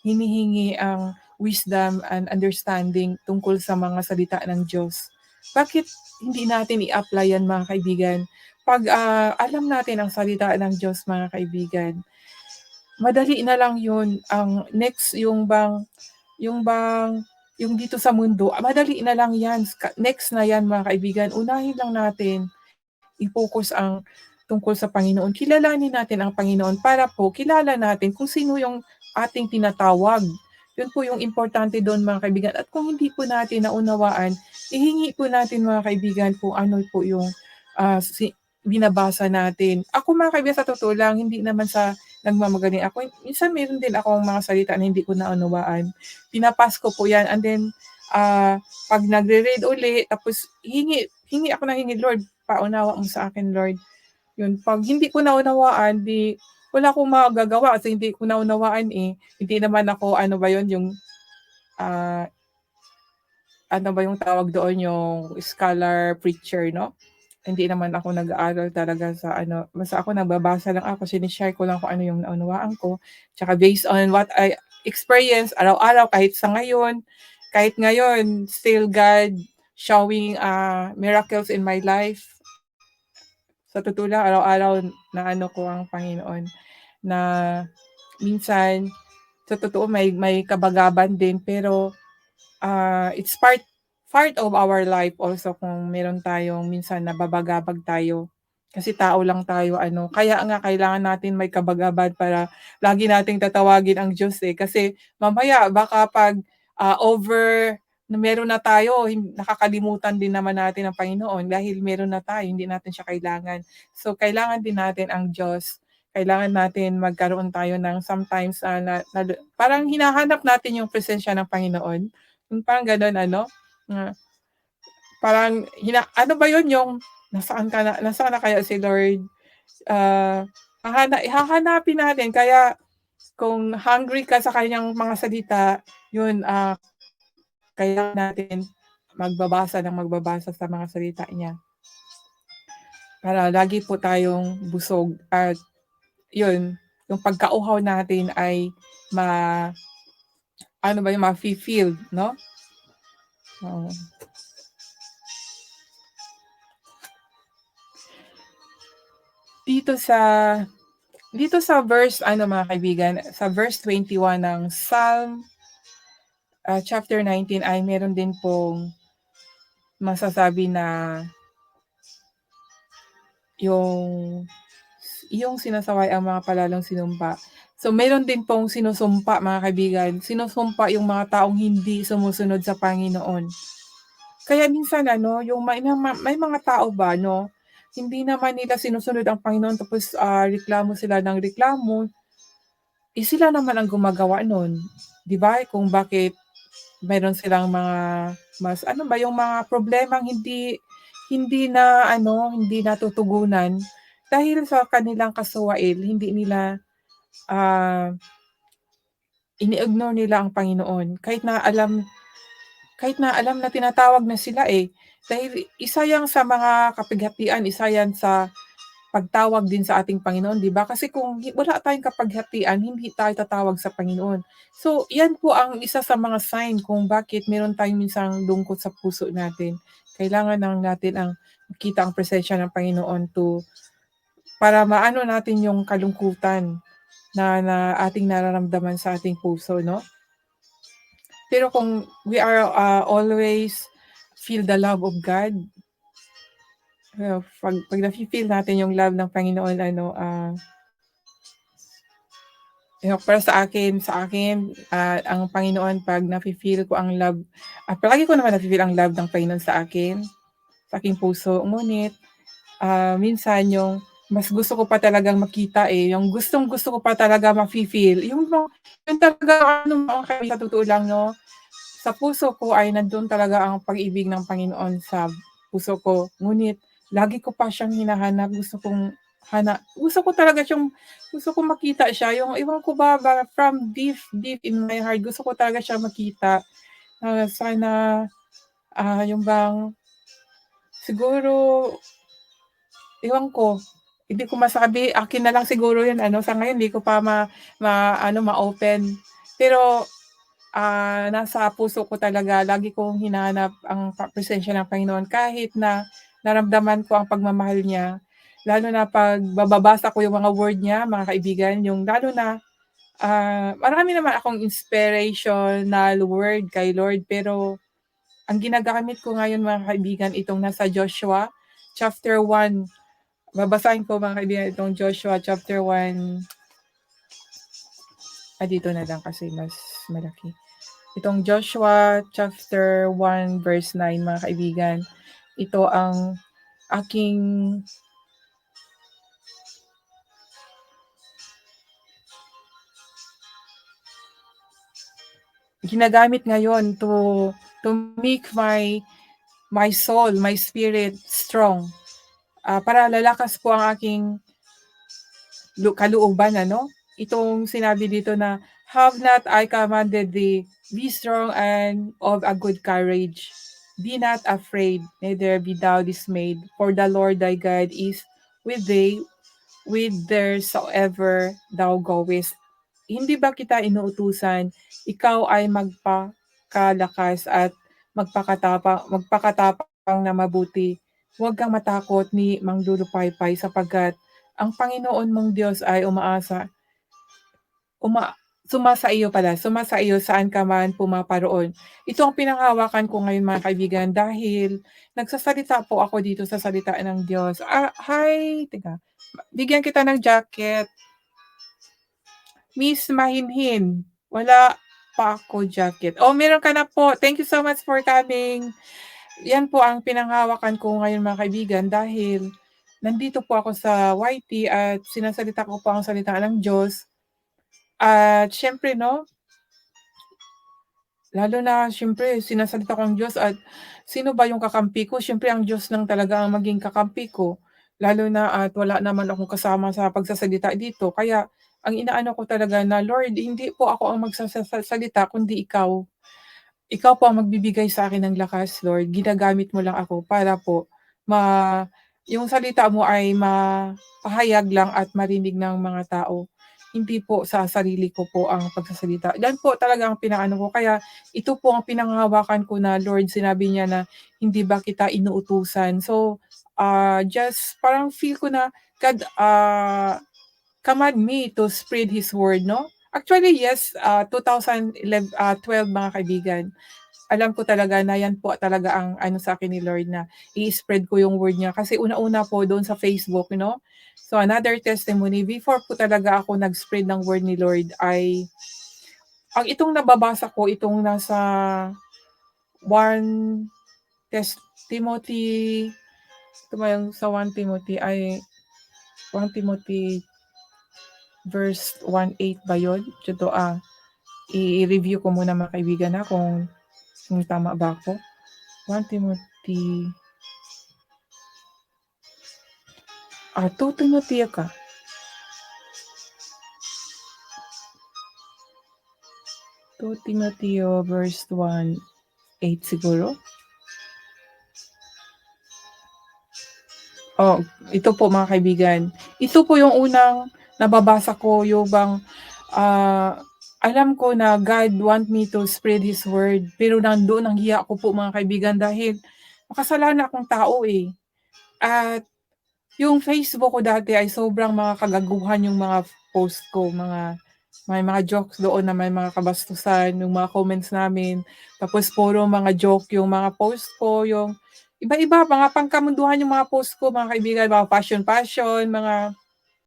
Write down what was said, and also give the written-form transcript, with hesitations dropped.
hinihingi ang wisdom and understanding tungkol sa mga salita ng Diyos. Bakit hindi natin i-apply yan mga kaibigan? Pag alam natin ang salita ng Diyos mga kaibigan, madali na lang yun. Ang next, yung dito sa mundo, madali na lang yan. Next na yan mga kaibigan. Unahin lang natin i-focus ang tungkol sa Panginoon. Kilalanin natin ang Panginoon para po kilala natin kung sino yung ating tinatawag. Yun po yung importante doon mga kaibigan. At kung hindi po natin naunawaan, ihingi po natin mga kaibigan kung ano po yung binabasa natin. Ako mga kaibigan, sa totoo lang, hindi naman sa nagmamagaling ako. Minsan meron din akong mga salita na hindi ko naunawaan. Pinapas ko po yan. And then, pag nagre-read uli, tapos hingi ako ng hingi, Lord, paunawa mo sa akin, Lord. Yun, pag hindi ko naunawaan, di wala akong magagawa kasi hindi ko naunawaan eh. Hindi naman ako, ano ba yun, yung, ano ba yung tawag doon, yung scholar preacher, no? Hindi naman ako nag-aaral talaga sa ano, basta ako nagbabasa lang ako, sinishare ko lang kung ano yung naunawaan ko. Tsaka based on what I experience araw-araw, kahit ngayon, still God showing miracles in my life. Sa totoo lang, araw-araw na ano ko ang Panginoon na minsan, sa totoo may kabagaban din, pero it's part of our life also kung meron tayong minsan nababagabag tayo. Kasi tao lang tayo, ano. Kaya nga kailangan natin may kabagaban para lagi nating tatawagin ang Diyos eh. Kasi mamaya baka pag over na meron na tayo, nakakalimutan din naman natin ang Panginoon dahil meron na tayo, hindi natin siya kailangan. So kailangan din natin ang Diyos. Kailangan natin magkaroon tayo ng sometimes parang hinahanap natin yung presensya ng Panginoon. Yung parang gano'n ano, parang ano ba 'yun yung nasaan na kaya si Lord? Hahanapin natin, kaya kung hungry ka sa kanyang mga salita, 'yun, kailangan natin magbabasa sa mga salita niya. Para lagi po tayong busog at 'yun, yung pagkauhaw natin ay mafi-feel, no? Oo. Dito sa verse mga kaibigan, sa verse 21 ng Psalm chapter 19 ay meron din pong masasabi na yung sinasaway ang mga palalong sinumpa. So meron din pong sinusumpa mga kaibigan, sinusumpa yung mga taong hindi sumusunod sa Panginoon. Kaya minsan yung may mga tao ba hindi naman nila sinusunod ang Panginoon, tapos reklamo sila ng reklamo, sila naman ang gumagawa nun, 'di ba? Kung bakit meron silang yung mga problemang hindi natutugunan dahil sa kanilang kasuwail, hindi nila ini-ignore nila ang Panginoon kahit na alam na tinatawag na sila eh. Dahil isa yan sa mga kapighatian, isa yan sa pagtawag din sa ating Panginoon, 'di ba? Kasi kung wala tayong kapighatian, hindi tayo tatawag sa Panginoon. So, yan po ang isa sa mga sign kung bakit meron tayong minsang lungkot sa puso natin. Kailangan lang natin ang makita ang presensya ng Panginoon para maano natin yung kalungkutan na ating nararamdaman sa ating puso, no? Pero kung we are always feel the love of God, pag nafe-feel natin yung love ng Panginoon, para sa akin, ang Panginoon, pag nafe-feel ko ang love, at palagi ko naman nafe-feel ang love ng Panginoon sa akin, sa aking puso. Ngunit, minsan yung mas gusto ko pa talagang makita yung gustong-gusto ko pa talaga mafe-feel, yung talaga sa totoo lang, no? Sa puso ko ay nandun talaga ang pag-ibig ng Panginoon sa puso ko. Ngunit lagi ko pa siyang hinahanap, gusto ko talaga makita siya. Yung ewan ko ba, from deep in my heart, gusto ko talaga siya makita. Sana yung bang siguro, ewan ko, hindi ko masabi, akin na lang siguro yun, sa ngayon hindi ko pa ma-open Pero, nasa puso ko talaga lagi kong hinahanap ang presensya ng Panginoon kahit na naramdaman ko ang pagmamahal niya, lalo na 'pag bababasa ko yung mga word niya, mga kaibigan, yung lalo na, marami naman akong inspirational word kay Lord, pero ang ginagamit ko ngayon, mga kaibigan, itong nasa Joshua chapter 1. Babasahin ko, mga kaibigan, itong Joshua chapter 1. Dito na lang kasi mas malaki. Itong Joshua chapter 1 verse 9, mga kaibigan. Ito ang aking ginagamit ngayon to make my soul, my spirit strong. Para lalakas po ang aking kalooban, ano? Itong sinabi dito na, "Have not I commanded thee, be strong and of a good courage. Be not afraid, neither be thou dismayed, for the Lord thy God is with thee whithersoever thou goest." Hindi ba kita inuutusan, ikaw ay magpakalakas at magpakatapang na mabuti. Huwag kang matakot ni manglulupaypay sapagkat ang Panginoon mong Diyos ay uma sumasa iyo saan ka man pumaparoon. Ito ang pinanghahawakan ko ngayon, mga kaibigan, dahil nagsasalita po ako dito sa salita ng Diyos. Hi, teka, bigyan kita ng jacket. Miss Mahinhin, wala pa ako jacket. Oh, meron ka na po. Thank you so much for coming. Yan po ang pinanghahawakan ko ngayon, mga kaibigan, dahil nandito po ako sa YT at sinasalita ko po ang salita ng Diyos. At siyempre 'no, lalo na siyempre sinasalita ko ang Diyos, at sino ba yung kakampi ko? Siyempre ang Diyos lang talaga ang maging kakampi ko. Lalo na at wala naman akong kasama sa pagsasalita dito. Kaya ang inaano ko talaga na, "Lord, hindi po ako ang salita kundi ikaw. Ikaw po ang magbibigay sa akin ng lakas, Lord. Ginagamit mo lang ako para po ma yung salita mo ay mapahayag lang at marinig ng mga tao. Hindi po sa sarili ko po ang pagsasalita." Yan po talaga ang pinaano ko. Kaya ito po ang pinanghahawakan ko na, Lord, sinabi niya na, "Hindi ba kita inuutusan?" So, just parang feel ko na God, command me to spread His word, 'no? Actually, yes, 2012, mga kaibigan, alam ko talaga na yan po talaga ang ano sa akin ni Lord, na i-spread ko yung word niya. Kasi una-una po doon sa Facebook, So another testimony, before po talaga ako nag-spread ng word ni Lord ay, ang itong nababasa ko, itong nasa 1 Timothy, ito ba yung sa 1 Timothy ay 1 Timothy verse 1:8 ba yun? Ito, i-review ko muna, mga kaibigan, kung tama ba ako. 1 Timothy, 2 Timothy ka. 2 Timothy verse 1:8 siguro? Oh, ito po, mga kaibigan. Ito po yung unang nababasa ko, yung bang, alam ko na God want me to spread His word, pero nandoon ang hiya ko po, mga kaibigan, dahil makasalanan akong tao, eh. At yung Facebook ko dati ay sobrang mga kagaguhan yung mga post ko, may mga jokes doon na may mga kabastusan, yung mga comments namin. Tapos puro mga joke yung mga post ko, yung iba-iba, mga pangkamunduhan yung mga post ko, mga kaibigan, mga passion, mga